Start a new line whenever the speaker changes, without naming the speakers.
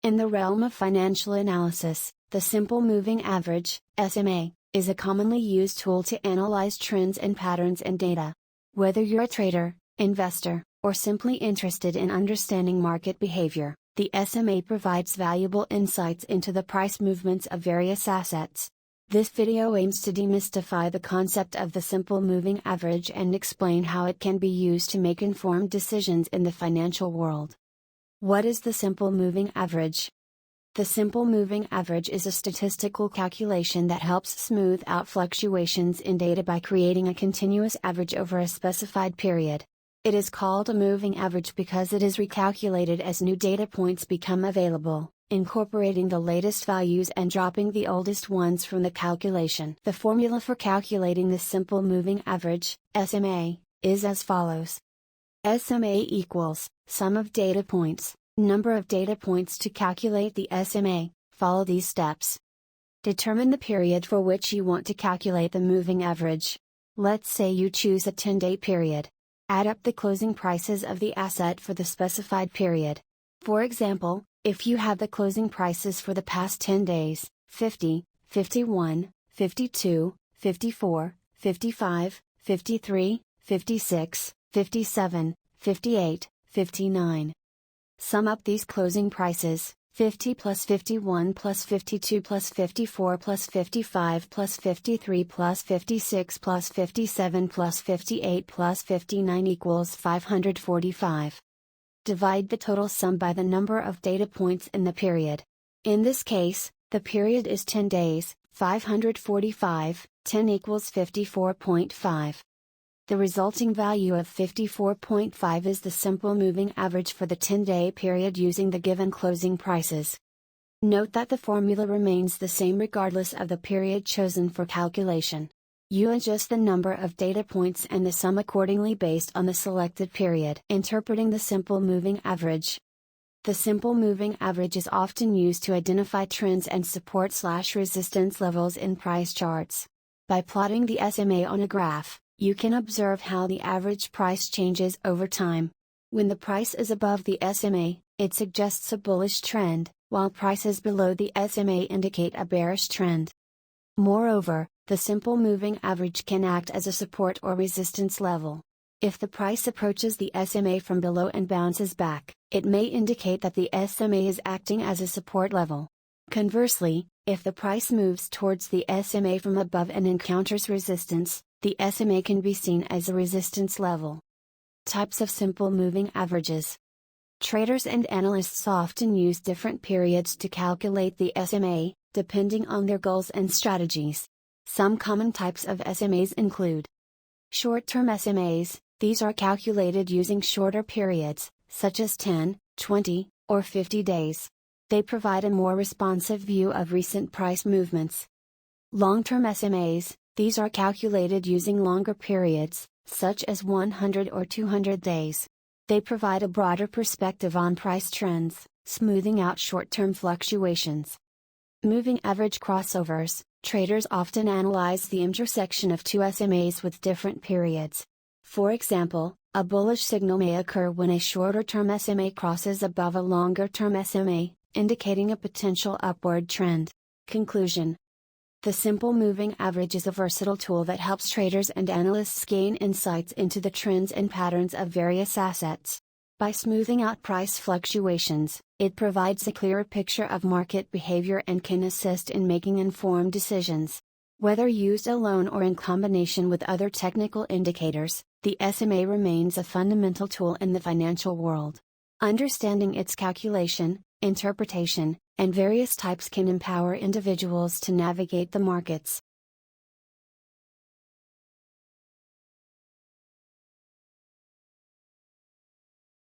In the realm of financial analysis, the simple moving average, SMA, is a commonly used tool to analyze trends and patterns in data. Whether you're a trader, investor, or simply interested in understanding market behavior, the SMA provides valuable insights into the price movements of various assets. This video aims to demystify the concept of the simple moving average and explain how it can be used to make informed decisions in the financial world. What is the simple moving average? The simple moving average is a statistical calculation that helps smooth out fluctuations in data by creating a continuous average over a specified period. It is called a moving average because it is recalculated as new data points become available, incorporating the latest values and dropping the oldest ones from the calculation. The formula for calculating the simple moving average, SMA, is as follows. SMA equals sum of data points, number of data points. To calculate the SMA, follow these steps. Determine the period for which you want to calculate the moving average. Let's say you choose a 10-day period. Add up the closing prices of the asset for the specified period. For example, if you have the closing prices for the past 10 days, 50, 51, 52, 54, 55, 53, 56, 57, 58, 59. Sum up these closing prices, 50 plus 51 plus 52 plus 54 plus 55 plus 53 plus 56 plus 57 plus 58 plus 59 equals 545. Divide the total sum by the number of data points in the period. In this case, the period is 10 days, 545, 10 equals 54.5. The resulting value of 54.5 is the simple moving average for the 10-day period using the given closing prices. Note that the formula remains the same regardless of the period chosen for calculation. You adjust the number of data points and the sum accordingly based on the selected period. Interpreting the simple moving average. The simple moving average is often used to identify trends and support/resistance levels in price charts. By plotting the SMA on a graph, you can observe how the average price changes over time. When the price is above the SMA, it suggests a bullish trend, while prices below the SMA indicate a bearish trend. Moreover, the simple moving average can act as a support or resistance level. If the price approaches the SMA from below and bounces back, it may indicate that the SMA is acting as a support level. Conversely, if the price moves towards the SMA from above and encounters resistance, the SMA can be seen as a resistance level. Types of simple moving averages. Traders and analysts often use different periods to calculate the SMA, depending on their goals and strategies. Some common types of SMAs include short-term SMAs. These are calculated using shorter periods, such as 10, 20, or 50 days. They provide a more responsive view of recent price movements. Long-term SMAs. These are calculated using longer periods, such as 100 or 200 days. They provide a broader perspective on price trends, smoothing out short-term fluctuations. Moving average crossovers. Traders often analyze the intersection of two SMAs with different periods. For example, a bullish signal may occur when a shorter-term SMA crosses above a longer-term SMA, indicating a potential upward trend. Conclusion. The simple moving average is a versatile tool that helps traders and analysts gain insights into the trends and patterns of various assets. By smoothing out price fluctuations, it provides a clearer picture of market behavior and can assist in making informed decisions. Whether used alone or in combination with other technical indicators, the SMA remains a fundamental tool in the financial world. Understanding its calculation, interpretation, and various types can empower individuals to navigate the markets.